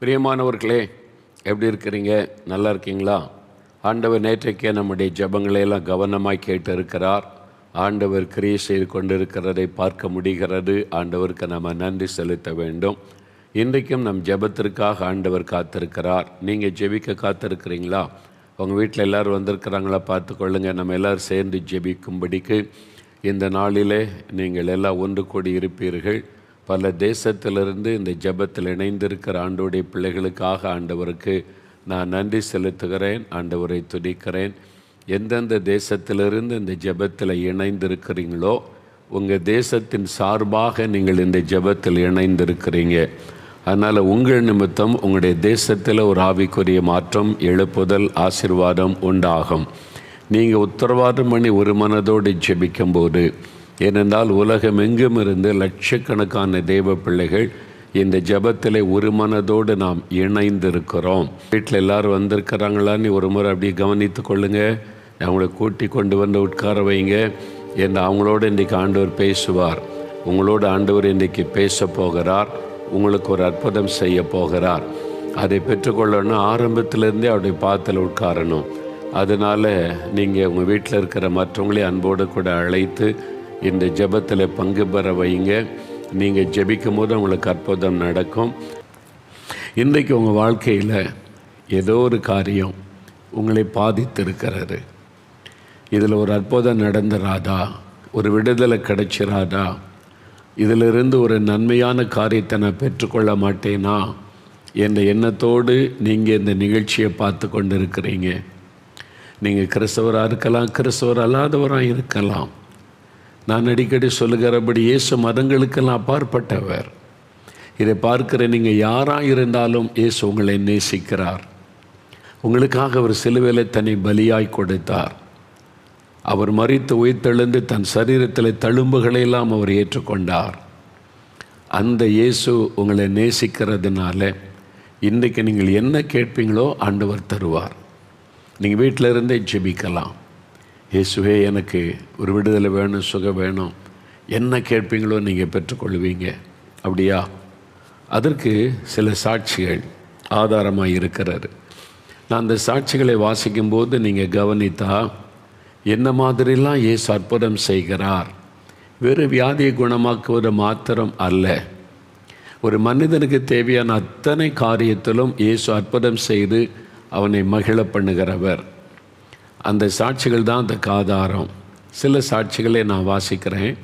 பிரியமானவர்களே, எப்படி இருக்கிறீங்க? நல்லா இருக்கீங்களா? ஆண்டவர் நேற்றைக்கே நம்முடைய ஜெபங்களையெல்லாம் கவனமாக கேட்டு இருக்கிறார். ஆண்டவர் கிரியை செய்து கொண்டிருக்கிறதை பார்க்க முடிகிறது. ஆண்டவருக்கு நம்ம நன்றி செலுத்த வேண்டும். இன்றைக்கும் நம் ஜெபத்திற்காக ஆண்டவர் காத்திருக்கிறார். நீங்கள் ஜெபிக்க காத்திருக்கிறீங்களா? உங்கள் வீட்டில் எல்லோரும் வந்திருக்கிறாங்களா? பார்த்து கொள்ளுங்கள். நம்ம எல்லோரும் சேர்ந்து ஜெபிக்கும்படிக்கு இந்த நாளிலே நீங்கள் எல்லாம் ஒன்று கூடி இருப்பீர்கள். பல தேசத்திலிருந்து இந்த ஜெபத்தில் இணைந்திருக்கிற ஆண்டவருடைய பிள்ளைகளுக்காக ஆண்டவருக்கு நான் நன்றி செலுத்துகிறேன். ஆண்டவரை துதிக்கிறேன். எந்தெந்த தேசத்திலிருந்து இந்த ஜெபத்தில் இணைந்திருக்கிறீங்களோ, உங்கள் தேசத்தின் சார்பாக நீங்கள் இந்த ஜெபத்தில் இணைந்திருக்கிறீங்க. அதனால் உங்கள் நிமித்தம் உங்களுடைய தேசத்தில் ஒரு ஆவிக்குரிய மாற்றம், எழுப்புதல், ஆசீர்வாதம் உண்டாகும். நீங்கள் உத்தரவாதம் பண்ணி ஒரு மனதோடு ஜெபிக்கும்போது, ஏனென்றால் உலகம் எங்கும் இருந்து லட்சக்கணக்கான தேவ பிள்ளைகள் இந்த ஜெபத்தில் ஒரு மனதோடு நாம் இணைந்திருக்கிறோம். வீட்டில் எல்லோரும் வந்திருக்கிறாங்களான்னு ஒரு முறை அப்படியே கவனித்து கொள்ளுங்கள். அவங்கள கூட்டி கொண்டு வந்து உட்கார வைங்க. என்று அவங்களோடு இன்றைக்கி ஆண்டவர் பேசுவார். உங்களோடு ஆண்டவர் இன்றைக்கி பேச போகிறார். உங்களுக்கு ஒரு அற்புதம் செய்ய போகிறார். அதை பெற்றுக்கொள்ளணும். ஆரம்பத்திலேருந்தே அவருடைய பாத்தில் உட்காரணும். அதனால் நீங்கள் உங்கள் வீட்டில் இருக்கிற மற்றவங்களே அன்போடு கூட அழைத்து இந்த ஜெபத்தில் பங்கு பெற வைங்க. நீங்கள் ஜெபிக்கும் போது உங்களுக்கு அற்புதம் நடக்கும். இன்றைக்கு உங்கள் வாழ்க்கையில் ஏதோ ஒரு காரியம் உங்களை பாதித்திருக்கிறது. இதில் ஒரு அற்புதம் நடந்துராதா? ஒரு விடுதலை கிடைச்சிராதா? இதிலிருந்து ஒரு நன்மையான காரியத்தை நான் பெற்றுக்கொள்ள மாட்டேனா என்ற எண்ணத்தோடு நீங்கள் இந்த நிகழ்ச்சியை பார்த்து கொண்டு இருக்கிறீங்க. நீங்கள் கிறிஸ்தவராக இருக்கலாம், கிறிஸ்தவர் அல்லாதவராக இருக்கலாம். நான் அடிக்கடி சொல்லுகிறபடி இயேசு மதங்களுக்கெல்லாம் அப்பாற்பட்டவர். இதை பார்க்கிற நீங்கள் யாராக இருந்தாலும் இயேசு உங்களை நேசிக்கிறார். உங்களுக்காக அவர் சிலுவையில் தன்னை பலியாய் கொடுத்தார். அவர் மரித்து உயிர்த்தெழுந்து தன் சரீரத்தில் தழும்புகளையெல்லாம் அவர் ஏற்றுக்கொண்டார். அந்த இயேசு உங்களை நேசிக்கிறதுனால இன்றைக்கு நீங்கள் என்ன கேட்பீங்களோ ஆண்டவர் தருவார். நீங்கள் வீட்டில் இருந்தே ஜெபிக்கலாம். இயேசுவே, எனக்கு ஒரு விடுதலை வேணும், சுகம் வேணும், என்ன கேட்பீங்களோ நீங்கள் பெற்றுக்கொள்வீங்க. அப்படியா? அதற்கு சில சாட்சிகள் ஆதாரமாக இருக்கிறது. நான் அந்த சாட்சிகளை வாசிக்கும்போது நீங்கள் கவனித்தா என்ன மாதிரிலாம் இயேசு அற்புதம் செய்கிறார். வேறு வியாதியை குணமாக்குவது மாத்திரம் அல்ல, ஒரு மனிதனுக்கு தேவையான அத்தனை காரியத்திலும் இயேசு அற்புதம் செய்து அவனை மகிழ பண்ணுகிறவர். அந்த சாட்சிகள் தான் அதுக்கு ஆதாரம். சில சாட்சிகளை நான் வாசிக்கிறேன்,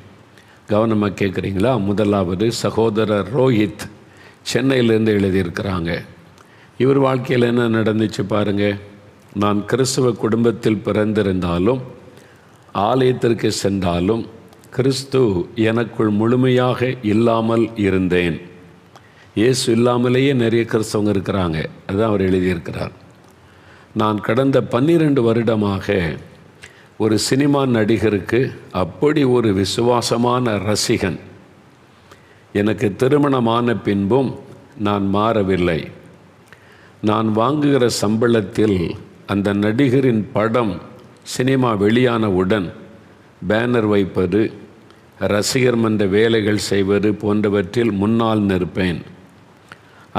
கவனமாக கேட்குறீங்களா? முதலாவது சகோதரர் ரோஹித், சென்னையிலேருந்து எழுதியிருக்கிறாங்க. இவர் வாழ்க்கையில் என்ன நடந்துச்சு பாருங்கள். நான் கிறிஸ்துவ குடும்பத்தில் பிறந்திருந்தாலும், ஆலயத்திற்கு சென்றாலும் கிறிஸ்து எனக்குள் முழுமையாக இல்லாமல் இருந்தேன். இயேசு இல்லாமலேயே நிறைய கிறிஸ்தவங்க இருக்கிறாங்க. அதுதான் அவர் எழுதியிருக்கிறார். நான் கடந்த 12 வருடமாக ஒரு சினிமா நடிகருக்கு அப்படி ஒரு விசுவாசமான ரசிகன். எனக்கு திருமணமான பின்பும் நான் மாறவில்லை. நான் வாங்குகிற சம்பளத்தில் அந்த நடிகரின் படம் சினிமா வெளியானவுடன் பேனர் வைப்பது, ரசிகர் மன்ற வேலைகள் செய்வது போன்றவற்றில் முன்னால் நிற்பேன்.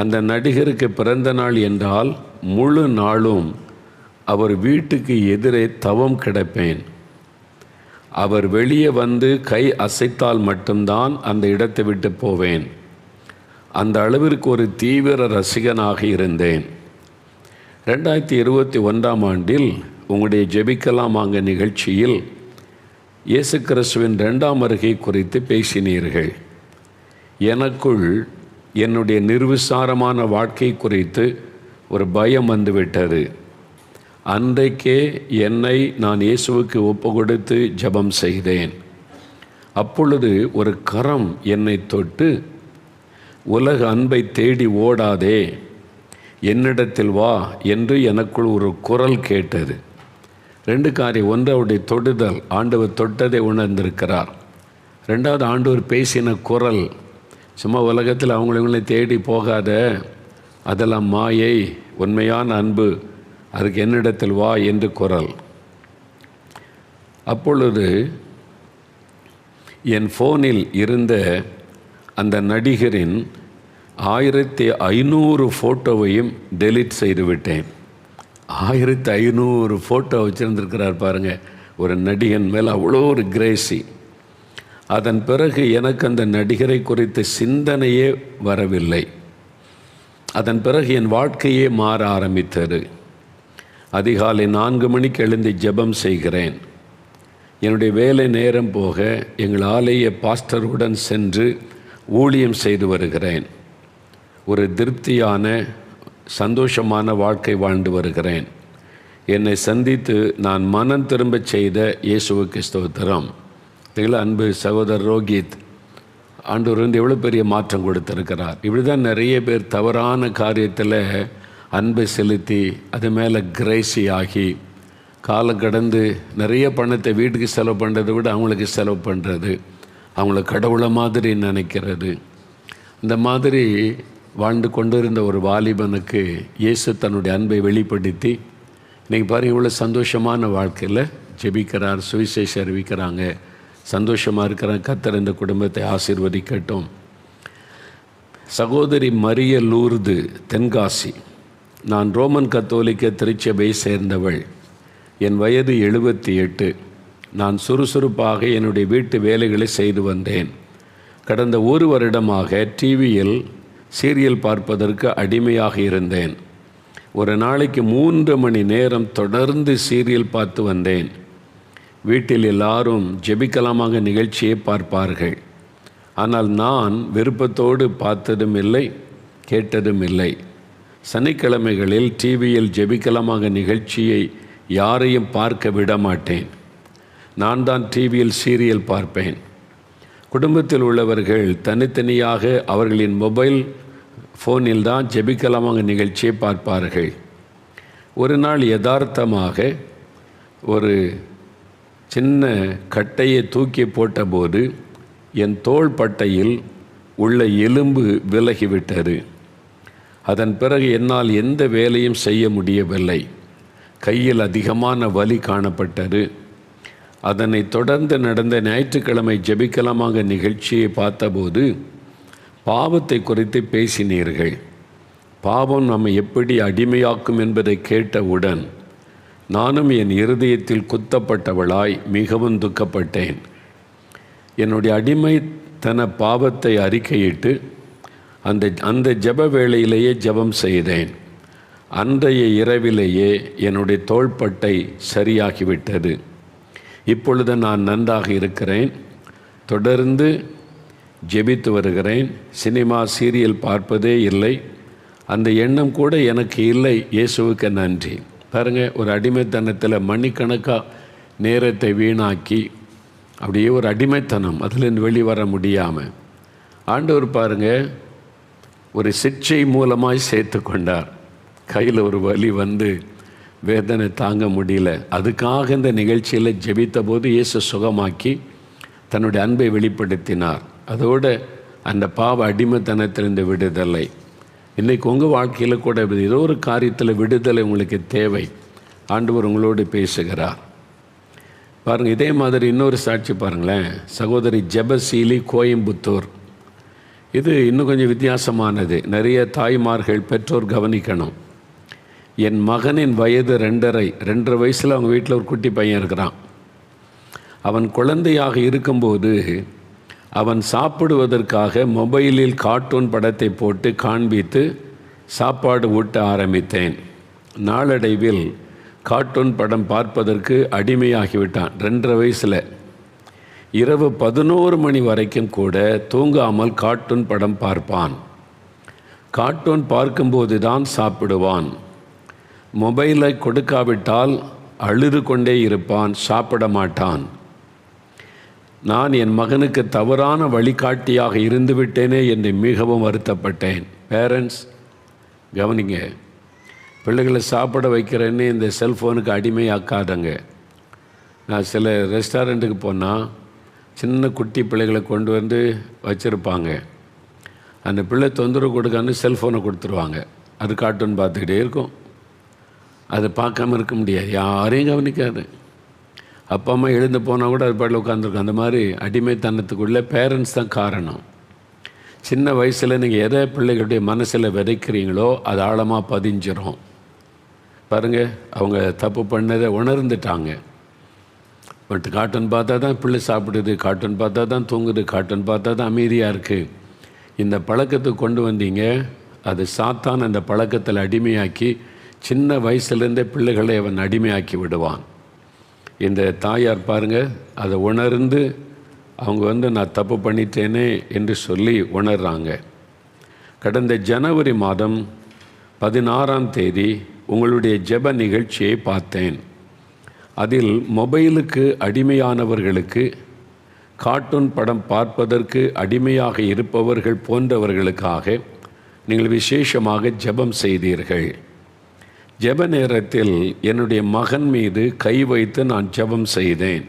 அந்த நடிகருக்கு பிறந்த நாள் என்றால் முழு நாளும் அவர் வீட்டுக்கு எதிரே தவம் கிடப்பேன். அவர் வெளியே வந்து கை அசைத்தால் மட்டும்தான் அந்த இடத்தை விட்டு போவேன். அந்த அளவிற்கு ஒரு தீவிர ரசிகனாக இருந்தேன். 2021ஆம் ஆண்டில் உங்களுடைய ஜெபிக்கலாம் வாங்க நிகழ்ச்சியில் இயேசு கிறிஸ்துவின் 2ஆம் வருகை குறித்து பேசினீர்கள். எனக்குள் என்னுடைய நிர்விசாரமான வாழ்க்கை குறித்து ஒரு பயம் வந்துவிட்டது. அன்றைக்கே என்னை நான் இயேசுவுக்கு ஒப்பு கொடுத்து ஜெபம் செய்தேன். அப்பொழுது ஒரு கரம் என்னை தொட்டு, உலக அன்பை தேடி ஓடாதே, என்னிடத்தில் வா என்று எனக்குள் ஒரு குரல் கேட்டது. 2 காரியம். ஒன்று, அவருடைய தொடுதல், ஆண்டவர் தொட்டதை உணர்ந்திருக்கிறார். 2வது, ஆண்டவர் பேசின குரல். சும்மா உலகத்தில் அவங்களை தேடி போகாத, அதெல்லாம் மாயை, உண்மையான அன்பு, அதுக்கு என்னிடத்தில் வா என்று குரல். அப்பொழுது என் ஃபோனில் இருந்த அந்த நடிகரின் 1500 ஃபோட்டோவையும் டெலீட் செய்து விட்டேன். 1500 ஃபோட்டோ வச்சுருந்துருக்கிறார் பாருங்கள். ஒரு நடிகன் மேல் அவ்வளோ ஒரு கிரேசி. அதன் பிறகு எனக்கு அந்த நடிகரை குறித்த சிந்தனையே வரவில்லை. அதன் பிறகு என் வாழ்க்கையே மாற ஆரம்பித்தது. அதிகாலை 4 மணிக்கு எழுந்து ஜெபம் செய்கிறேன். என்னுடைய வேலை நேரம் போக எங்கள் ஆலய பாஸ்டருடன் சென்று ஊழியம் செய்து வருகிறேன். ஒரு திருப்தியான சந்தோஷமான வாழ்க்கை வாழ்ந்து வருகிறேன். என்னை சந்தித்து நான் மனம் திரும்ப செய்த இயேசுவுக்கு ஸ்தோத்திரம். அன்பு சகோதரர் ரோஹித், ஆண்டவர் வந்து எவ்வளோ பெரிய மாற்றம் கொடுத்திருக்கிறார். இப்படி தான் நிறைய பேர் தவறான காரியத்தில் அன்பை செலுத்தி அது மேலே கிரேசி ஆகி காலம் கடந்து நிறைய பணத்தை வீட்டுக்கு செலவு பண்ணுறதை விட அவங்களுக்கு செலவு பண்ணுறது, அவங்கள கடவுளை மாதிரி நினைக்கிறது. இந்த மாதிரி வாழ்ந்து கொண்டு இருந்த ஒரு வாலிபனுக்கு இயேசு தன்னுடைய அன்பை வெளிப்படுத்தி இன்றைக்கி பாருங்கள் இவ்வளோ சந்தோஷமான வாழ்க்கையில் ஜெபிக்கிறார், சுவிசேஷம் அறிவிக்கிறாங்க, சந்தோஷமாக இருக்கிறாங்க. கர்த்தர் இந்த குடும்பத்தை ஆசீர்வதிக்கட்டும். சகோதரி மரிய லூர்து, தென்காசி. நான் ரோமன் கத்தோலிக்க திருச்சபையை சேர்ந்தவள். என் வயது 78. நான் சுறுசுறுப்பாக என்னுடைய வீட்டு வேலைகளை செய்து வந்தேன். கடந்த 1 வருடமாக டிவியில் சீரியல் பார்ப்பதற்கு அடிமையாக இருந்தேன். ஒரு நாளைக்கு 3 மணி நேரம் தொடர்ந்து சீரியல் பார்த்து வந்தேன். வீட்டில் எல்லாரும் ஜெபிக்கலாமாக நிகழ்ச்சியை பார்ப்பார்கள். ஆனால் நான் விருப்பத்தோடு பார்த்ததும் இல்லை, கேட்டதும் இல்லை. சனிக்கிழமைகளில் டிவியில் ஜெபிக்கலாமாக நிகழ்ச்சியை யாரையும் பார்க்க விட மாட்டேன். நான் தான் டிவியில் சீரியல் பார்ப்பேன். குடும்பத்தில் உள்ளவர்கள் தனித்தனியாக அவர்களின் மொபைல் ஃபோனில் தான் ஜெபிக்கலாமாக நிகழ்ச்சியை பார்ப்பார்கள். ஒரு நாள் யதார்த்தமாக ஒரு சின்ன கட்டையை தூக்கி போட்டபோது என் தோள் பட்டையில் உள்ள எலும்பு விலகிவிட்டது. அதன் பிறகு என்னால் எந்த வேலையும் செய்ய முடியவில்லை. கையில் அதிகமான வலி காணப்பட்டது. அதனை தொடர்ந்து நடந்த ஞாயிற்றுக்கிழமை ஜெபிக்கலாமாக நிகழ்ச்சியை பார்த்தபோது பாவத்தை குறித்து பேசினீர்கள். பாவம் நம்மை எப்படி அடிமையாக்கும் என்பதை கேட்டவுடன் நானும் என் இருதயத்தில் குத்தப்பட்டவளாய் மிகவும் துக்கப்பட்டேன். என்னுடைய அடிமைத்தன பாவத்தை அறிக்கையிட்டு அந்த ஜெப வேளையிலேயே ஜெபம் செய்தேன். அன்றைய இரவிலேயே என்னுடைய தோள்பட்டை சரியாகிவிட்டது. இப்பொழுது நான் நன்றாக இருக்கிறேன். தொடர்ந்து ஜெபித்து வருகிறேன். சினிமா சீரியல் பார்ப்பதே இல்லை. அந்த எண்ணம் கூட எனக்கு இல்லை. இயேசுவுக்கு நன்றி. பாருங்கள், ஒரு அடிமைத்தனத்தில் மணிக்கணக்காக நேரத்தை வீணாக்கி அப்படியே ஒரு அடிமைத்தனம், அதிலிருந்து வெளிவர முடியாமல் ஆண்டவர் பாருங்கள் ஒரு சிக்ஷை மூலமாய் சேர்த்து கொண்டார். கையில் ஒரு வலி வந்து வேதனை தாங்க முடியல. அதுக்காக இந்த நிகழ்ச்சியில் ஜெபித்த போது இயேசு சுகமாக்கி தன்னுடைய அன்பை வெளிப்படுத்தினார். அதோடு அந்த பாவ அடிமைத்தனத்திலிருந்து விடுதலை. இன்றைக்கி உங்கள் வாழ்க்கையில் கூட ஏதோ ஒரு காரியத்தில் விடுதலை உங்களுக்கு தேவை. ஆண்டவர் உங்களோடு பேசுகிறார். பாருங்கள், இதே மாதிரி இன்னொரு சாட்சி பாருங்களேன். சகோதரி ஜெபசீலி, கோயம்புத்தூர். இது இன்னும் கொஞ்சம் வித்தியாசமானது. நிறைய தாய்மார்கள், பெற்றோர் கவனிக்கணும். என் மகனின் வயது 2.5 வயசில் அவங்க வீட்டில் ஒரு குட்டி பையன் இருக்கிறான். அவன் குழந்தையாக இருக்கும்போது அவன் சாப்பிடுவதற்காக மொபைலில் கார்ட்டூன் படத்தை போட்டு காண்பித்து சாப்பாடு ஊட்ட ஆரம்பித்தேன். நாளடைவில் கார்ட்டூன் படம் பார்ப்பதற்கு அடிமையாகிவிட்டான். 2.5 வயசில் இரவு 11 மணி வரைக்கும் கூட தூங்காமல் கார்ட்டூன் படம் பார்ப்பான். கார்ட்டூன் பார்க்கும்போது தான் சாப்பிடுவான். மொபைலை கொடுக்காவிட்டால் அழுது கொண்டே இருப்பான், சாப்பிட மாட்டான். நான் என் மகனுக்கு தவறான வழிகாட்டியாக இருந்துவிட்டேனே என்று மிகவும் வருத்தப்பட்டேன். பேரண்ட்ஸ் கவனிங்க, பிள்ளைகளை சாப்பிட வைக்கிறேன்னு இந்த செல்ஃபோனுக்கு அடிமையாக்காதங்க. நான் சில ரெஸ்டாரண்ட்டுக்கு போனால் சின்ன குட்டி பிள்ளைகளை கொண்டு வந்து வச்சுருப்பாங்க. அந்த பிள்ளை தொந்தரவு கொடுக்கான்னு செல்ஃபோனை கொடுத்துருவாங்க. அது கார்ட்டூன் பார்த்துக்கிட்டே இருக்கும். அதை பார்க்காம இருக்க முடியாது, யாரையும் கவனிக்காது. அப்பா அம்மா எழுந்து போனால் கூட அது பாட்டில் உட்காந்துருக்கும். அந்த மாதிரி அடிமைத்தனத்துக்குள்ளே பேரண்ட்ஸ் தான் காரணம். சின்ன வயசில் நீங்கள் எதை பிள்ளைகளுடைய மனசில் விதைக்கிறீங்களோ அது ஆழமாக பதிஞ்சிரும். பாருங்கள், அவங்க தப்பு பண்ணதை உணர்ந்துட்டாங்க. பட் கார்ட்டூன் பார்த்தா தான் பிள்ளை சாப்பிடுது, கார்ட்டூன் பார்த்தா தான் தூங்குது, கார்ட்டூன் பார்த்தா தான் அமைதியாக இருக்குது. இந்த பழக்கத்துக்கு கொண்டு வந்தீங்க, அது சாத்தான் அந்த பழக்கத்தில் அடிமையாக்கி சின்ன வயசுலேருந்தே பிள்ளைகளை அவன் அடிமையாக்கி விடுவான். இந்த தாயார் பாருங்கள், அதை உணர்ந்து அவங்க நான் தப்பு பண்ணிட்டேனே என்று சொல்லி உணர்றாங்க. கடந்த ஜனவரி மாதம் 16ஆம் தேதி உங்களுடைய ஜெப நிகழ்ச்சியை பார்த்தேன். அதில் மொபைலுக்கு அடிமையானவர்களுக்கு, கார்ட்டூன் படம் பார்ப்பதற்கு அடிமையாக இருப்பவர்கள் போன்றவர்களுக்காக நீங்கள் விசேஷமாக ஜெபம் செய்தீர்கள். ஜெப நேரத்தில் என்னுடைய மகன் மீது கை வைத்து நான் ஜெபம் செய்தேன்.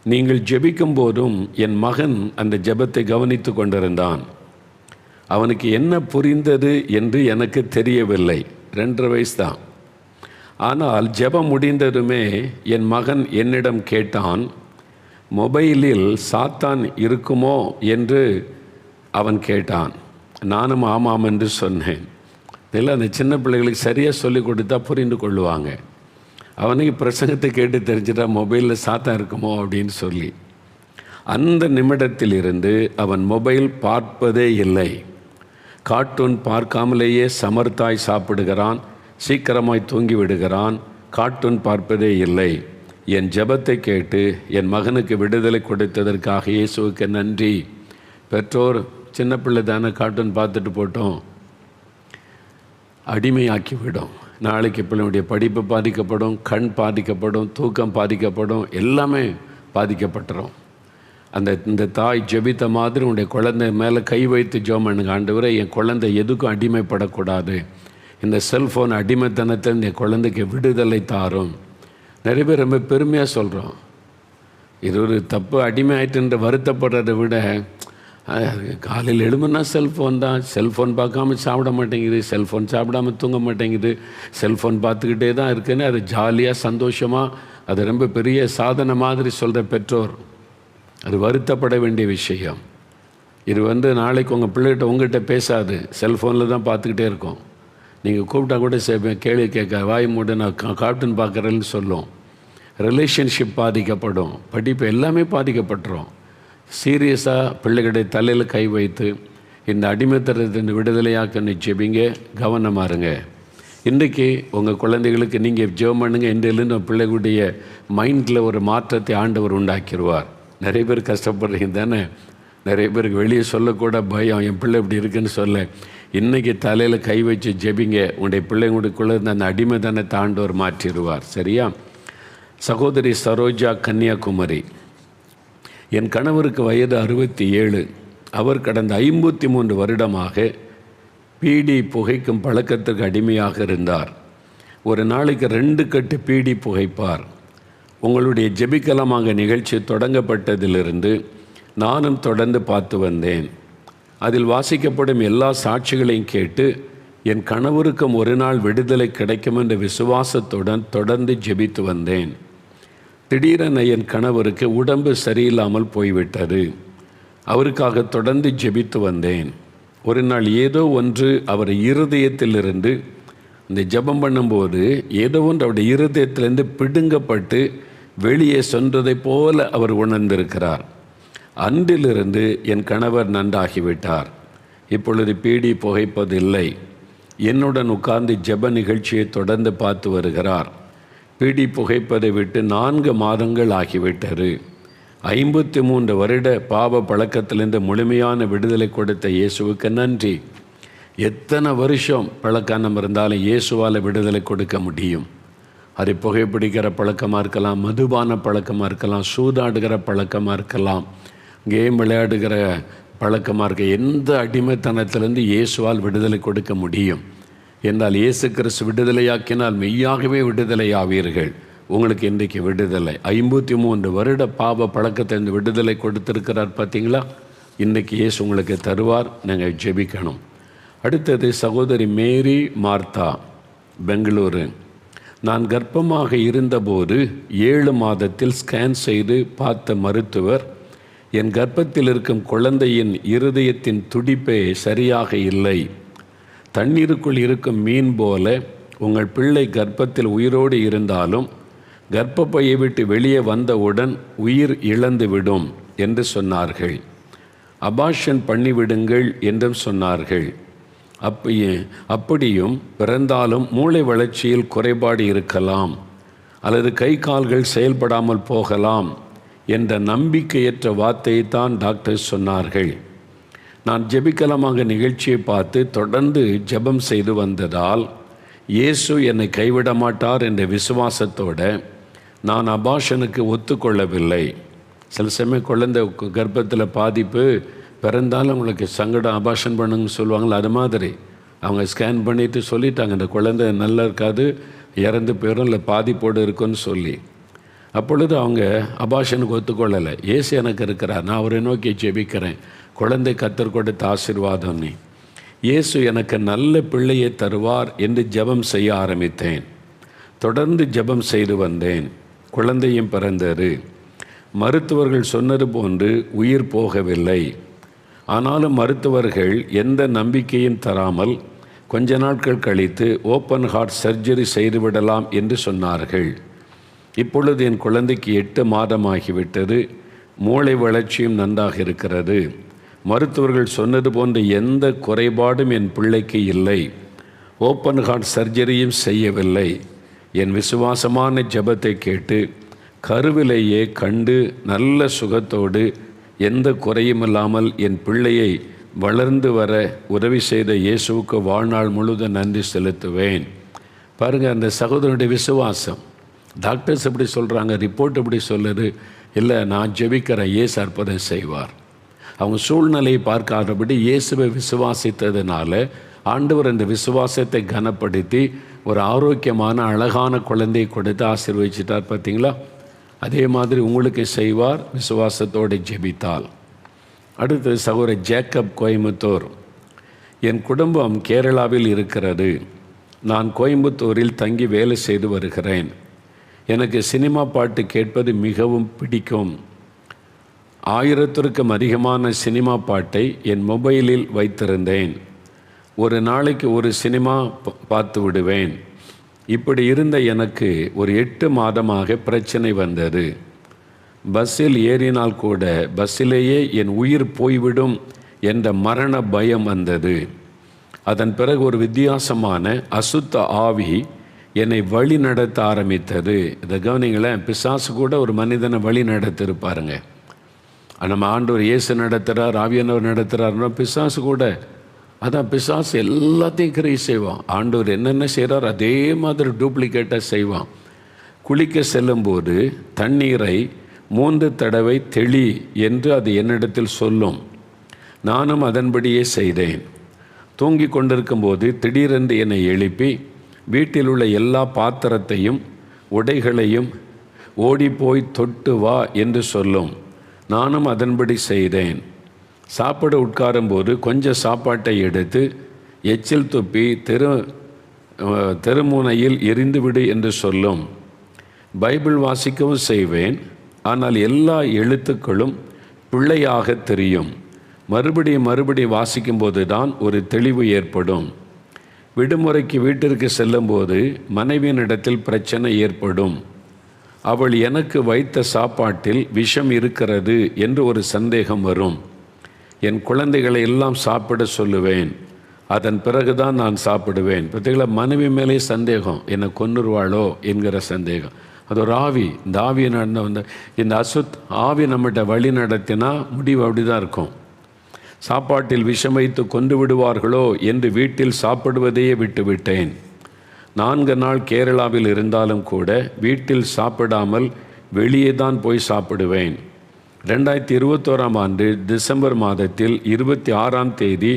நீங்கள் ஜெபிக்கும் போதும் என் மகன் அந்த ஜெபத்தை கவனித்து கொண்டிருந்தான். அவனுக்கு என்ன புரிந்தது என்று எனக்கு தெரியவில்லை, 2.5 வயசு தான். ஆனால் ஜெபம் முடிந்ததுமே என் மகன் என்னிடம் கேட்டான், மொபைலில் சாத்தான் இருக்குமோ என்று அவன் கேட்டான். நானும் ஆமாம் என்று சொன்னேன். இல்லை, அந்த சின்ன பிள்ளைகளுக்கு சரியாக சொல்லி கொடுத்தா புரிந்து கொள்ளுவாங்க. அவனுக்கு பிரசங்கத்தை கேட்டு தெரிஞ்சிட்டா மொபைலில் சாத்தான் இருக்குமோ அப்படின்னு சொல்லி. அந்த நிமிடத்தில் இருந்து அவன் மொபைல் பார்ப்பதே இல்லை. கார்ட்டூன் பார்க்காமலேயே சமர்த்தாய் சாப்பிடுகிறான், சீக்கிரமாய் தூங்கி விடுகிறான், கார்ட்டூன் பார்ப்பதே இல்லை. என் ஜெபத்தை கேட்டு என் மகனுக்கு விடுதலை கொடுத்ததற்காக இயேசுவுக்கு நன்றி. பெற்றோர் சின்ன பிள்ளை தானே, கார்ட்டூன் பார்த்துட்டு போட்டோம், அடிமையாக்கிவிடும். நாளைக்கு பிள்ளையுடைய படிப்பு பாதிக்கப்படும், கண் பாதிக்கப்படும், தூக்கம் பாதிக்கப்படும், எல்லாமே பாதிக்கப்பட்டுரும். இந்த தாய் ஜெபித்த மாதிரி உன்னுடைய குழந்தை மேலே கை வைத்து ஜெபம் பண்ணுங்க. ஆண்டவரே, என் குழந்தை எதுக்கும் அடிமைப்படக்கூடாது, இந்த செல்ஃபோன் அடிமைத்தனத்தை என் குழந்தைக்கு விடுதலை தாரும். நிறைய பேர் ரொம்ப பெருமையாக சொல்கிறோம். இது ஒரு தப்பு, அடிமை ஆயிட்டுன்ற வருத்தப்படுறதை விட, காலையில் எழும்புனா செல்ஃபோன் தான், செல்ஃபோன் பார்க்காம சாப்பிட மாட்டேங்குது, செல்ஃபோன் சாப்பிடாம தூங்க மாட்டேங்குது, செல்ஃபோன் பார்த்துக்கிட்டே தான் இருக்குன்னு அது ஜாலியாக சந்தோஷமாக அது ரொம்ப பெரிய சாதனை மாதிரி சொல்கிற பெற்றோர், அது வருத்தப்பட வேண்டிய விஷயம். இது நாளைக்கு உங்கள் பிள்ளைகிட்ட உங்கள்கிட்ட பேசாது, செல்ஃபோனில் தான் பார்த்துக்கிட்டே இருக்கோம். நீங்கள் கூப்பிட்டா கூட கேள்வி கேட்க வாய் மூட நான் கார்ட்டூன் பார்க்குறேன்னு சொல்லும். ரிலேஷன்ஷிப் பாதிக்கப்படும், படிப்பு எல்லாமே பாதிக்கப்பட்டுரும். சீரியஸாக பிள்ளைகளுடைய தலையில் கை வைத்து இந்த அடிமைத்தனத்தின் விடுதலையாக்க ஜெபிங்க, கவனமாக இருங்க. இன்றைக்கி உங்கள் குழந்தைகளுக்கு நீங்கள் ஜெபம் பண்ணுங்க, இன்றையிலேருந்து பிள்ளைகளுடைய மைண்டில் ஒரு மாற்றத்தை ஆண்டவர் உண்டாக்கிடுவார். நிறைய பேர் கஷ்டப்படுறீங்க தானே, நிறைய பேருக்கு வெளியே சொல்லக்கூட பயம், என் பிள்ளை இப்படி இருக்குன்னு சொல்ல. இன்றைக்கி தலையில் கை வச்சு ஜெபிங்க, உங்களுடைய பிள்ளைங்களுக்குள்ளே அந்த அடிமைத்தனத்தை ஆண்டவர் மாற்றிடுவார். சரியா? சகோதரி சரோஜா, கன்னியாகுமரி. என் கணவருக்கு வயது 67. அவர் கடந்த 53 வருடமாக பீடி புகைக்கும் பழக்கத்திற்கு அடிமையாக இருந்தார். ஒரு நாளைக்கு 2 கட்டு பீடி புகைப்பார். உங்களுடைய ஜெபிக்கலமாக நிகழ்ச்சி தொடங்கப்பட்டதிலிருந்து நானும் தொடர்ந்து பார்த்து வந்தேன். அதில் வாசிக்கப்படும் எல்லா சாட்சிகளையும் கேட்டு என் கணவருக்கும் ஒரு நாள் விடுதலை கிடைக்கும் என்ற விசுவாசத்துடன் தொடர்ந்து ஜெபித்து வந்தேன். திடீரென என் கணவருக்கு உடம்பு சரியில்லாமல் போய்விட்டது. அவருக்காக தொடர்ந்து ஜெபித்து வந்தேன். ஒரு நாள் ஏதோ ஒன்று அவர் இருதயத்திலிருந்து, இந்த ஜெபம் பண்ணும்போது ஏதோ ஒன்று அவருடைய இருதயத்திலிருந்து பிடுங்கப்பட்டு வெளியே சென்றதைப் போல அவர் உணர்ந்திருக்கிறார். அன்றிலிருந்து என் கணவர் நன்றாகிவிட்டார். இப்பொழுது பீடி புகைப்பதில்லை. என்னுடன் உட்கார்ந்து ஜெப நிகழ்ச்சியை தொடர்ந்து பார்த்து வருகிறார். பீடி புகைப்பதை விட்டு 4 மாதங்கள் ஆகிவிட்டது. 53 வருட பாவ பழக்கத்திலிருந்து முழுமையான விடுதலை கொடுத்த இயேசுவுக்கு நன்றி. எத்தனை வருஷம் பழக்கம் இருந்தாலும் இயேசுவால் விடுதலை கொடுக்க முடியும். அது புகைப்பிடிக்கிற பழக்கமாக இருக்கலாம், மதுபான பழக்கமாக இருக்கலாம், சூதாடுகிற பழக்கமாக இருக்கலாம், கேம் விளையாடுகிற பழக்கமாக இருக்க, எந்த அடிமைத்தனத்திலிருந்து இயேசுவால் விடுதலை கொடுக்க முடியும் என்றால், இயேசு கிறிஸ்து விடுதலையாக்கினால் மெய்யாகவே விடுதலையாவீர்கள். உங்களுக்கு இன்றைக்கு விடுதலை. 53 வருட பாவ பழக்கத்திலிருந்து விடுதலை கொடுத்திருக்கிறார். பார்த்தீங்களா? இன்றைக்கி இயேசு உங்களுக்கு தருவார். நாங்கள் ஜெபிக்கணும். அடுத்தது சகோதரி மேரி மார்த்தா, பெங்களூரு. நான் கர்ப்பமாக இருந்தபோது 7 மாதத்தில் ஸ்கேன் செய்து பார்த்த மருத்துவர் என் கர்ப்பத்தில் இருக்கும் குழந்தையின் இருதயத்தின் துடிப்பே சரியாக இல்லை. தண்ணீருக்குள் இருக்கும் மீன் போல உங்கள் பிள்ளை கர்ப்பத்தில் உயிரோடு இருந்தாலும் கர்ப்பப்பையை விட்டு வெளியே வந்தவுடன் உயிர் இழந்துவிடும் என்று சொன்னார்கள். அபார்ஷன் பண்ணிவிடுங்கள் என்றும் சொன்னார்கள். அப்படியும் பிறந்தாலும் மூளை வளர்ச்சியில் குறைபாடு இருக்கலாம் அல்லது கை கால்கள் செயல்படாமல் போகலாம் என்ற நம்பிக்கையற்ற வார்த்தையை தான் டாக்டர் சொன்னார்கள். நான் ஜெபிக்கலாமாக நிகழ்ச்சியை பார்த்து தொடர்ந்து ஜெபம் செய்து வந்ததால் இயேசு என்னை கைவிட மாட்டார் என்ற விசுவாசத்தோட நான் அபார்ஷனுக்கு ஒத்துக்கொள்ளவில்லை. சில சமயம் குழந்தை கர்ப்பத்தில் பாதிப்பு பிறந்தாலும் அவங்களுக்கு சங்கடம், அபார்ஷன் பண்ணுங்க சொல்லுவாங்களே, அது மாதிரி அவங்க ஸ்கேன் பண்ணிவிட்டு சொல்லிட்டாங்க இந்த குழந்தை நல்லா இருக்காது, இறந்து போயிடும், இல்லை பாதிப்போடு இருக்குன்னு சொல்லி. அப்பொழுது அவங்க அபார்ஷனுக்கு ஒத்துக்கொள்ளலை. இயேசு எனக்கு இருக்கிறார், நான் அவரை நோக்கி ஜெபிக்கிறேன், குழந்தை கர்த்தர் கொடுத்த ஆசீர்வாதம். இயேசு எனக்கு நல்ல பிள்ளையை தருவார் என்று ஜெபம் செய்ய ஆரம்பித்தேன். தொடர்ந்து ஜெபம் செய்து வந்தேன். குழந்தையும் பிறந்தது. மருத்துவர்கள் சொன்னது போன்று உயிர் போகவில்லை. ஆனாலும் மருத்துவர்கள் எந்த நம்பிக்கையும் தராமல் கொஞ்ச நாட்கள் கழித்து ஓப்பன் ஹார்ட் சர்ஜரி செய்துவிடலாம் என்று சொன்னார்கள். இப்பொழுது என் குழந்தைக்கு 8 மாதமாகிவிட்டது. மூளை வளர்ச்சியும் நன்றாக இருக்கிறது. மருத்துவர்கள் சொன்னது போன்ற எந்த குறைபாடும் என் பிள்ளைக்கு இல்லை. ஓப்பன் ஹார்ட் சர்ஜரியும் செய்யவில்லை. என் விசுவாசமான ஜெபத்தை கேட்டு கருவிலேயே கண்டு நல்ல சுகத்தோடு எந்த குறையும் இல்லாமல் என் பிள்ளையை வளர்ந்து வர உதவி செய்த இயேசுவுக்கு வாழ்நாள் முழுவதும் நன்றி செலுத்துவேன். பாருங்கள், அந்த சகோதரனுடைய விசுவாசம். டாக்டர்ஸ் எப்படி சொல்கிறாங்க, ரிப்போர்ட் எப்படி சொல்லுது, இல்லை நான் ஜெபிக்கிறேன், இயேசு அற்புதம் செய்வார். அவங்க சூழ்நிலையை பார்க்காதபடி இயேசுவை விசுவாசித்ததுனால ஆண்டவர் அந்த விசுவாசத்தை கனப்படுத்தி ஒரு ஆரோக்கியமான அழகான குழந்தையை கொடுத்து ஆசீர்வதிச்சிட்டார். பார்த்தீங்களா? அதே மாதிரி உங்களுக்கு செய்வார், விசுவாசத்தோடு ஜெபித்தால். அடுத்து சகோதரர் ஜேக்கப், கோயம்புத்தூர். என் குடும்பம் கேரளாவில் இருக்கிறது. நான் கோயம்புத்தூரில் தங்கி வேலை செய்து வருகிறேன். எனக்கு சினிமா பாட்டு கேட்பது மிகவும் பிடிக்கும். 1000க்கும் அதிகமான சினிமா பாட்டை என் மொபைலில் வைத்திருந்தேன். ஒரு நாளைக்கு ஒரு சினிமா பார்த்து விடுவேன். இப்படி இருந்த எனக்கு ஒரு 8 மாதமாக பிரச்சனை வந்தது. பஸ்ஸில் ஏறினால் கூட பஸ்ஸிலேயே என் உயிர் போய்விடும் என்ற மரண பயம் வந்தது. அதன் பிறகு ஒரு வித்தியாசமான அசுத்த ஆவி என்னை வழி நடத்த ஆரம்பித்தது. இதை கவனிங்களேன், பிசாசு கூட ஒரு மனிதனை வழி நடத்திருப்பாருங்க. நம்ம ஆண்டவர் இயேசு நடத்துகிறார், ஆவியானவர் நடத்துகிறாருன்னா பிசாசு கூட அதான். பிசாசு எல்லாத்தையும் கிரியை செய்வான். ஆண்டவர் என்னென்ன செய்கிறார் அதே மாதிரி டூப்ளிகேட்டாக செய்வான். குளிக்க செல்லும்போது தண்ணீரை 3 தடவை தெளி என்று அது என்னிடத்தில் சொல்லும். நானும் அதன்படியே செய்தேன். தூங்கி கொண்டிருக்கும்போது திடீரென்று என்னை எழுப்பி வீட்டில் உள்ள எல்லா பாத்திரத்தையும் உடைகளையும் ஓடிப்போய் தொட்டு வா என்று சொல்லும். நானும் அதன்படி செய்தேன். சாப்பிட உட்காரும்போது கொஞ்சம் சாப்பாட்டை எடுத்து எச்சில் துப்பி தெருமுனையில் எரிந்துவிடு என்று சொல்லும். பைபிள் வாசிக்கவும் செய்வேன். ஆனால் எல்லா எழுத்துக்களும் பிள்ளையாக தெரியும். மறுபடியும் வாசிக்கும்போது தான் ஒரு தெளிவு ஏற்படும். விடுமுறைக்கு வீட்டிற்கு செல்லும்போது மனைவியினிடத்தில் பிரச்சனை ஏற்படும். அவள் எனக்கு வைத்த சாப்பாட்டில் விஷம் இருக்கிறது என்று ஒரு சந்தேகம் வரும். என் குழந்தைகளை எல்லாம் சாப்பிட சொல்லுவேன். அதன் பிறகுதான் நான் சாப்பிடுவேன். பார்த்தீங்களா, மனைவி மேலே சந்தேகம், என்னை கொன்னுருவாளோ என்கிற சந்தேகம். அது ஒரு ஆவி. இந்த ஆவியை இந்த ஆவி நம்மகிட்ட வழி நடத்தினா முடிவு அப்படி தான் இருக்கும். சாப்பாட்டில் விஷம் வைத்து கொண்டு விடுவார்களோ என்று வீட்டில் சாப்பிடுவதையே விட்டுவிட்டேன். 4 நாள் கேரளாவில் இருந்தாலும் கூட வீட்டில் சாப்பிடாமல் வெளியே தான் போய் சாப்பிடுவேன். 2021ஆம் ஆண்டு டிசம்பர் மாதத்தில் 26ஆம் தேதி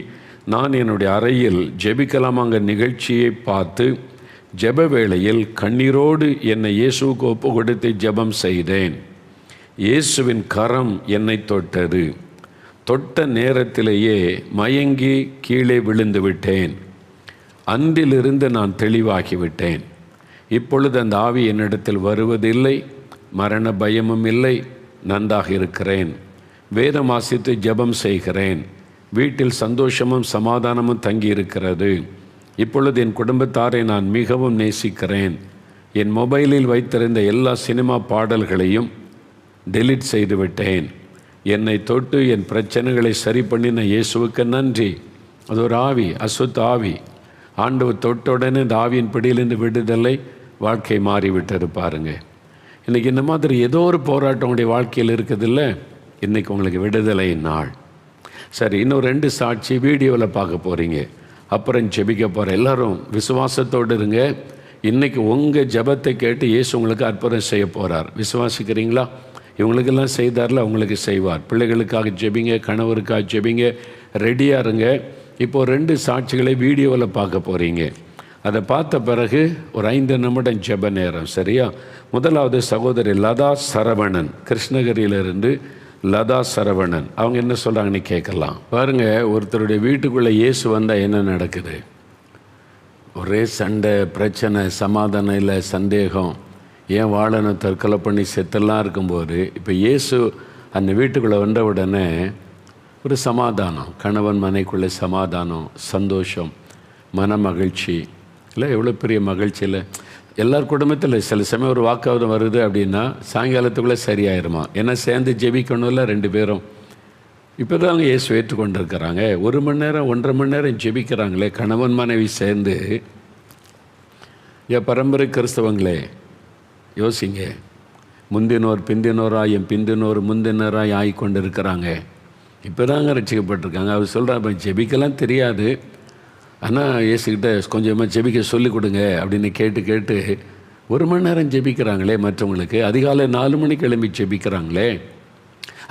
நான் என்னுடைய அறையில் ஜெபிக்கலாமாங்க நிகழ்ச்சியை பார்த்து ஜெப வேளையில் கண்ணீரோடு என்னை இயேசுவுக்கு ஒப்பு கொடுத்து ஜெபம் செய்தேன். இயேசுவின் கரம் என்னை தொட்டது. தொட்ட நேரத்திலேயே மயங்கி கீழே விழுந்து விட்டேன். அன்றிலிருந்து நான் தெளிவாகிவிட்டேன். இப்பொழுது அந்த ஆவி என்னிடத்தில் வருவதில்லை, மரண பயமும் இல்லை, நன்றாக இருக்கிறேன். வேதம் வாசித்து ஜெபம் செய்கிறேன். வீட்டில் சந்தோஷமும் சமாதானமும் தங்கியிருக்கிறது. இப்பொழுது என் குடும்பத்தாரை நான் மிகவும் நேசிக்கிறேன். என் மொபைலில் வைத்திருந்த எல்லா சினிமா பாடல்களையும் டெலீட் செய்துவிட்டேன். என்னை தொட்டு என் பிரச்சனைகளை சரி பண்ணின இயேசுவுக்கு நன்றி. அது ஒரு ஆவி, அசுத்த ஆவி. ஆண்டவர் தொட்டுடனே இந்த ஆவியின் பிடியிலிருந்து விடுதலை, வாழ்க்கை மாறிவிட்டது பாருங்க. இன்றைக்கி இந்த மாதிரி ஏதோ ஒரு போராட்டம் உங்களுடைய வாழ்க்கையில் இருக்குதில்ல, இன்றைக்கி உங்களுக்கு விடுதலை நாள். சரி, இன்னும் 2 சாட்சி வீடியோவில் பார்க்க போகிறீங்க. அப்புறம் ஜெபிக்க போகிற எல்லாரும் விசுவாசத்தோடு இருங்க. இன்றைக்கி உங்கள் ஜெபத்தை கேட்டு இயேசு உங்களுக்கு அற்புதம் செய்ய போகிறார். விசுவாசிக்கிறீங்களா? இவங்களுக்கெல்லாம் செய்தார்ல, அவங்களுக்கு செய்வார். பிள்ளைகளுக்காக ஜெபிங்க, கணவருக்காக ஜெபிங்க, ரெடியாக இருங்க. இப்போது 2 சாட்சிகளை வீடியோவில் பார்க்க போகிறீங்க. அதை பார்த்த பிறகு ஒரு 5 நிமிடம் ஜெப நேரம். சரியா? முதலாவது சகோதரி லதா சரவணன், கிருஷ்ணகிரியிலிருந்து லதா சரவணன். அவங்க என்ன சொல்கிறாங்கன்னு கேட்கலாம். பாருங்கள், ஒருத்தருடைய வீட்டுக்குள்ளே இயேசு வந்தால் என்ன நடக்குது? ஒரே சண்டை, பிரச்சனை, சமாதானம் இல்லை, சந்தேகம், ஏன் வாழணும், தற்கொலை பண்ணி செத்தெல்லாம் இருக்கும்போது இப்போ இயேசு அந்த வீட்டுக்குள்ளே வந்த உடனே ஒரு சமாதானம், கணவன் மனைக்குள்ளே சமாதானம், சந்தோஷம், மன மகிழ்ச்சி இல்லை? எவ்வளோ பெரிய மகிழ்ச்சி இல்லை? எல்லார் குடும்பத்தில் சில சமயம் ஒரு வாக்காவதம் வருது அப்படின்னா சாயங்காலத்துக்குள்ளே சரியாயிருமா? ஏன்னா சேர்ந்து ஜெபிக்கணும்ல 2 பேரும். இப்போ தான் அவங்க இயேசு ஏற்றுக்கொண்டு இருக்கிறாங்க. 1 மணி நேரம் 1.5 மணி நேரம் ஜெபிக்கிறாங்களே கணவன் மனைவி சேர்ந்து. என் பரம்பரை கிறிஸ்தவங்களே யோசிங்க. முந்தினோர் பிந்தினோராய், என் பிந்தினோர் முந்தினராய் ஆகிக்கொண்டு இருக்கிறாங்க. இப்போ தாங்க ரட்சிக்கப்பட்டிருக்காங்க. அவர் சொல்கிறார், ஜெபிக்கலாம் தெரியாது, ஆனால் இயேசுக்கிட்ட கொஞ்சமாக ஜெபிக்க சொல்லிக் கொடுங்க அப்படின்னு கேட்டு 1 மணி நேரம் ஜெபிக்கிறாங்களே மற்றவங்களுக்கு. அதிகாலை 4 மணிக்கு எழும்பி ஜெபிக்கிறாங்களே.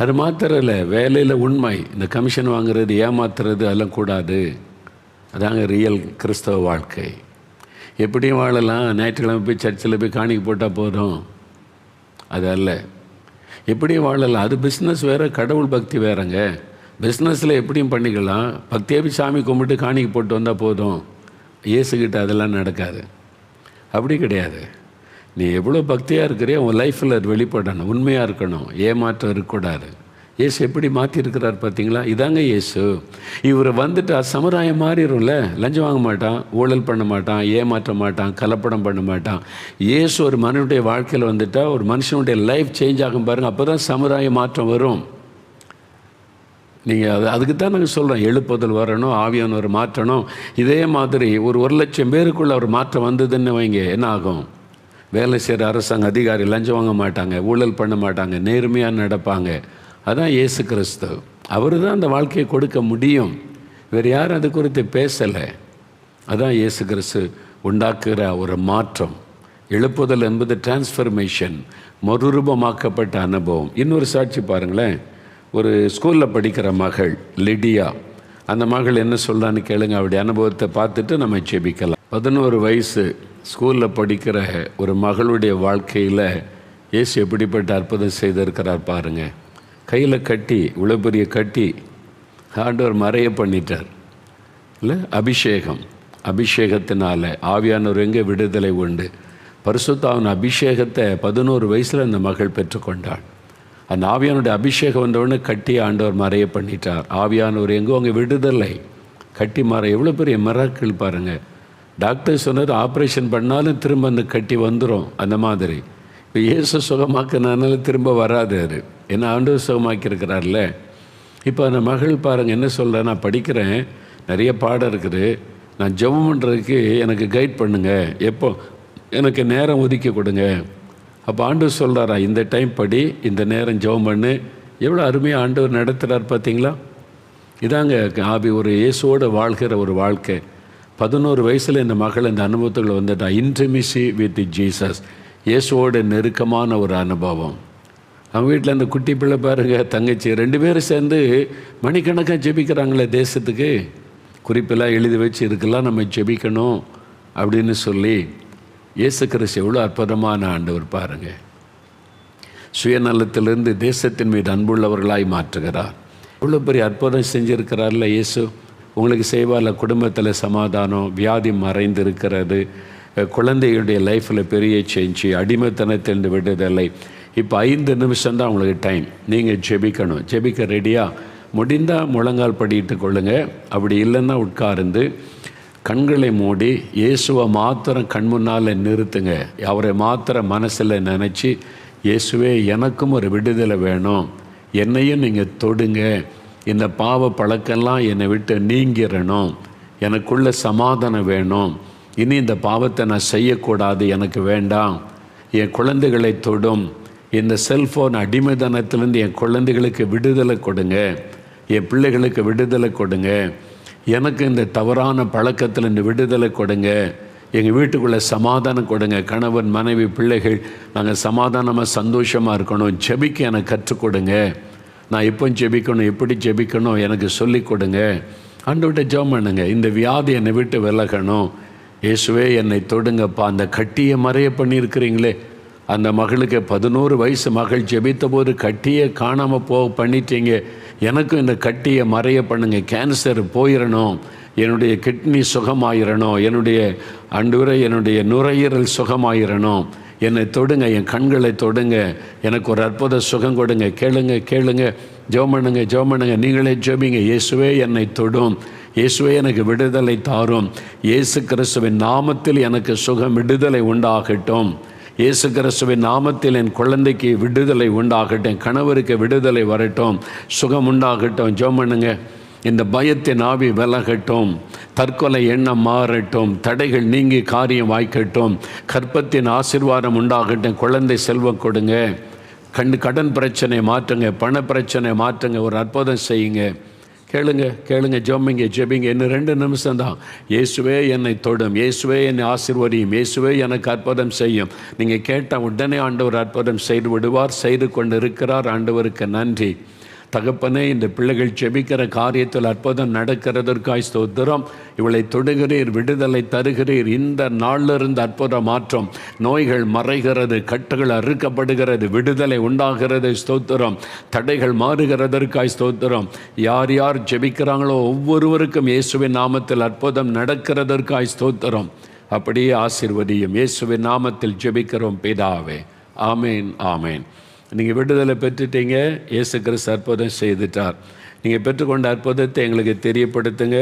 அது மாத்திரம் இல்லை, வேலையில் உண்மை. இந்த கமிஷன் வாங்குறது, ஏமாத்துறது அதெல்லாம் கூடாது. அதாங்க ரியல் கிறிஸ்தவ வாழ்க்கை. எப்படியும் வாழலாம். ஞாயிற்றுக்கிழமை போய் சர்ச்சில் போய் காணிக்கை போட்டால் போதும், அது அல்ல. எப்படியும் வாழலாம். அது பிஸ்னஸ் வேறு, கடவுள் பக்தி வேறுங்க. பிஸ்னஸில் எப்படியும் பண்ணிக்கலாம். பக்தியாக போய் சாமி கும்பிட்டு காணிக்கை போட்டு வந்தால் போதும். இயேசுக்கிட்ட அதெல்லாம் நடக்காது. அப்படி கிடையாது. நீ எவ்வளோ பக்தியாக இருக்கிறியோ உன் லைஃப்பில் அது வெளிப்படணும், உண்மையாக இருக்கணும், ஏமாற்றம் இருக்கக்கூடாது. இயேசு எப்படி மாற்றிருக்கிறார் பார்த்தீங்களா? இதாங்க இயேசு. இவர் வந்துட்டு சமுதாயம் மாறிடும்ல. லஞ்சம் வாங்க மாட்டான், ஊழல் பண்ண மாட்டான், ஏமாற்ற மாட்டான், கலப்படம் பண்ண மாட்டான். இயேசு ஒரு மனுடைய வாழ்க்கையில் வந்துட்டால் ஒரு மனுஷனுடைய லைஃப் சேஞ்ச் ஆகும் பாருங்கள். அப்போ தான் சமுதாய மாற்றம் வரும். நீங்கள் அதுக்கு தான் நாங்கள் சொல்கிறோம், எழுப்புதல் வரணும், ஆவியானவர் மாற்றணும். இதே மாதிரி ஒரு 1,00,000 பேருக்குள்ளே ஒரு மாற்றம் வந்ததுன்னு வைங்க, என்ன ஆகும்? வேலை செய்கிற அரசாங்க அதிகாரி லஞ்சம் வாங்க மாட்டாங்க, ஊழல் பண்ண மாட்டாங்க, நேர்மையாக நடப்பாங்க. அதான் இயேசு கிறிஸ்து. அவர் தான் அந்த வாழ்க்கையை கொடுக்க முடியும். வேறு யாரும் அது குறித்து பேசலை. அதான் இயேசு கிறிஸ்து உண்டாக்குகிற ஒரு மாற்றம். எழுப்புதல் என்பது டிரான்ஸ்ஃபர்மேஷன், மறுரூபமாக்கப்பட்ட அனுபவம். இன்னொரு சாட்சி பாருங்களேன். ஒரு ஸ்கூலில் படிக்கிற மகள் லிடியா, அந்த மகள் என்ன சொல்கிறான்னு கேளுங்க. அவருடைய அனுபவத்தை பார்த்துட்டு நம்ம ஜெபிக்கலாம். 11 வயசு ஸ்கூலில் படிக்கிற ஒரு மகளுடைய வாழ்க்கையில் இயேசு எப்படிப்பட்ட அற்புதம் செய்திருக்கிறார் பாருங்கள். கையில் கட்டி, இவ்வளோ பெரிய கட்டி ஆண்டவர் மறைய பண்ணிட்டார் இல்லை? அபிஷேகத்தினால ஆவியானவர் எங்கே விடுதலை உண்டு. பரிசுத்தாவின் அபிஷேகத்தை 11 வயசில் அந்த மகள் பெற்றுக்கொண்டாள். அந்த ஆவியானுடைய அபிஷேகம் வந்தவுடனே கட்டி ஆண்டவர் மறைய பண்ணிட்டார். ஆவியானவர் எங்கோ அங்கே விடுதலை, கட்டி மறை. எவ்வளோ பெரிய மிராக்கிள் பாருங்கள். டாக்டர் சொன்னது ஆப்ரேஷன் பண்ணாலும் திரும்ப அந்த கட்டி வந்துடும். அந்த மாதிரி இப்போ இயேசு சுகமாக்கினால திரும்ப வராது அது. ஏன்னா ஆண்டவர் சுகமாக்கியிருக்கிறார்ல. இப்போ அந்த மகள் பாருங்கள் என்ன சொல்கிறேன், நான் படிக்கிறேன், நிறைய பாடம் இருக்குது, நான் ஜெபம் பண்ணுறதுக்கு எனக்கு கைட் பண்ணுங்கள், எப்போ எனக்கு நேரம் ஒதுக்கி கொடுங்க. அப்போ ஆண்டவர் சொல்கிறாரா, இந்த டைம் படி, இந்த நேரம் ஜெபம் பண்ணு. எவ்வளோ அருமையாக ஆண்டவர் நடத்துகிறார் பார்த்தீங்களா? இதாங்க ஆவி ஒரு இயேசுவோடு வாழ்கிற ஒரு வாழ்க்கை. 11 வயசில் இந்த மகள் இந்த அனுபவத்துக்குள்ள வந்துட்டா. இன்டிமசி வித் ஜீசஸ், இயேசுவோட நெருக்கமான ஒரு அனுபவம். அவங்க வீட்டில் அந்த குட்டி பிள்ளை பாருங்கள், தங்கச்சி 2 பேரும் சேர்ந்து மணிக்கணக்காக ஜெபிக்கிறாங்களே தேசத்துக்கு. குறிப்பெல்லாம் எழுதி வச்சு இதுக்கெல்லாம் நம்ம ஜெபிக்கணும் அப்படின்னு சொல்லி. இயேசு கிறிஸ்து எவ்வளோ அற்புதமான ஆண்டவர் பாருங்கள். சுயநலத்திலிருந்து தேசத்தின் மீது அன்புள்ளவர்களாய் மாற்றுகிறார். எவ்வளோ பெரிய அற்புதம் செஞ்சுருக்கிறார்ல இயேசு. உங்களுக்கு செய்வார்ல, குடும்பத்தில் சமாதானம், வியாதி மறைந்திருக்கிறது, குழந்தைகளுடைய லைஃப்பில் பெரிய சேஞ்சு, அடிமைத்தனத்திலிருந்து விடுதலை, இப்போ 5 நிமிஷம் தான் உங்களுக்கு டைம். நீங்கள் ஜெபிக்கணும். ஜெபிக்க ரெடியா? முடிந்தால் முழங்கால் படிட்டு கொள்ளுங்க. அப்படி இல்லைன்னா உட்கார்ந்து கண்களை மூடி இயேசுவை மாத்திரம் கண் முன்னால் நிறுத்துங்க. அவரை மாத்திரம் மனசில் நினச்சி, இயேசுவே எனக்கும் ஒரு விடுதலை வேணும், என்னையும் நீங்கள் தொடுங்க, இந்த பாவ பழக்கெல்லாம் என்னை விட்டு நீங்கிடணும், எனக்குள்ள சமாதானம் வேணும், இனி இந்த பாவத்தை நான் செய்யக்கூடாது, எனக்கு வேண்டாம், என் குழந்தைகளை தொடும், இந்த செல்ஃபோன் அடிமைத்தனத்திலேருந்து என் குழந்தைகளுக்கு விடுதலை கொடுங்க, என் பிள்ளைகளுக்கு விடுதலை கொடுங்க, எனக்கு இந்த தவறான பழக்கத்திலேருந்து விடுதலை கொடுங்க, எங்கள் வீட்டுக்குள்ளே சமாதானம் கொடுங்க, கணவன் மனைவி பிள்ளைகள் நாங்கள் சமாதானமாக சந்தோஷமாக இருக்கணும், ஜெபிக்க எனக்கு கற்றுக் கொடுங்க, நான் எப்போ ஜெபிக்கணும், எப்படி ஜெபிக்கணும் எனக்கு சொல்லிக் கொடுங்க. ஆண்டவர்கிட்ட ஜெபம் பண்ணுங்க. இந்த வியாதி என்னை விட்டு விலகணும், இயேசுவே என்னை தொடுங்கப்பா. அந்த கட்டியை மறைய பண்ணியிருக்கிறீங்களே, அந்த மகளுக்கு 11 வயசு மகள் ஜெபித்த போது கட்டியை காணாமல் பண்ணிட்டீங்க, எனக்கும் இந்த கட்டியை மறைய பண்ணுங்க, கேன்சர் போயிடணும், என்னுடைய கிட்னி சுகமாயிரணும், என்னுடைய நுரையீரல் சுகமாயிரணும், என்னை தொடுங்க, என் கண்களை தொடுங்க, எனக்கு ஒரு அற்புத சுகம் கொடுங்க. கேளுங்க, ஜெபம் பண்ணுங்க, நீங்களே ஜெபிங்க. இயேசுவே என்னை தொடும், இயேசுவே எனக்கு விடுதலை தாரும், இயேசு கிறிஸ்துவின் நாமத்தில் எனக்கு சுகம் விடுதலை உண்டாகட்டும், இயேசு கிறிஸ்துவின் நாமத்தில் என் குழந்தைக்கு விடுதலை உண்டாகட்டும், கணவருக்கு விடுதலை வரட்டும், சுகம் உண்டாகட்டும். ஜெபம் பண்ணுங்க. இந்த பயத்தின் ஆவி விலகட்டும், தற்கொலை எண்ணம் மாறட்டும், தடைகள் நீங்கி காரியம் வாய்க்கட்டும், கற்பத்தின் ஆசீர்வாதம் உண்டாகட்டும், குழந்தை செல்வம் கொடுங்க, கடன் பிரச்சனை மாற்றுங்க, பண பிரச்சனை மாற்றுங்க, ஒரு அற்புதம் செய்யுங்க. கேளுங்க, ஜெபிங்க. இன்னும் 2 நிமிஷம் தான். இயேசுவே என்னை தொடும், இயேசுவே என்னை ஆசீர்வதியும், இயேசுவே எனக்கு அற்புதம் செய்யும். நீங்கள் கேட்டால் உடனே ஆண்டவர் அற்புதம் செய்து விடுவார், செய்து கொண்டு இருக்கிறார். ஆண்டவருக்கு நன்றி. தகப்பனே, இந்த பிள்ளைகள் ஜெபிக்கிற காரியத்தில் அற்புதம் நடக்கிறதற்காய் ஸ்தோத்திரம். இவளை தொடுகிறீர், விடுதலை தருகிறீர். இந்த நாளிலிருந்து அற்புத மாற்றம், நோய்கள் மறைகிறது, கட்டுகள் அறுக்கப்படுகிறது, விடுதலை உண்டாகிறது. ஸ்தோத்திரம். தடைகள் மாறுகிறதற்காய் ஸ்தோத்திரம். யார் யார் ஜெபிக்கிறாங்களோ ஒவ்வொருவருக்கும் இயேசுவின் நாமத்தில் அற்புதம் நடக்கிறதற்காய் ஸ்தோத்திரம். அப்படியே ஆசீர்வதியும். இயேசுவின் நாமத்தில் ஜெபிக்கிறோம் பிதாவே. ஆமேன். நீங்கள் விடுதலை பெற்றுட்டீங்க. இயேசு கிறிஸ்து அற்புதம் செய்துட்டார். நீங்கள் பெற்றுக்கொண்ட அற்புதத்தை எங்களுக்கு தெரியப்படுத்துங்க.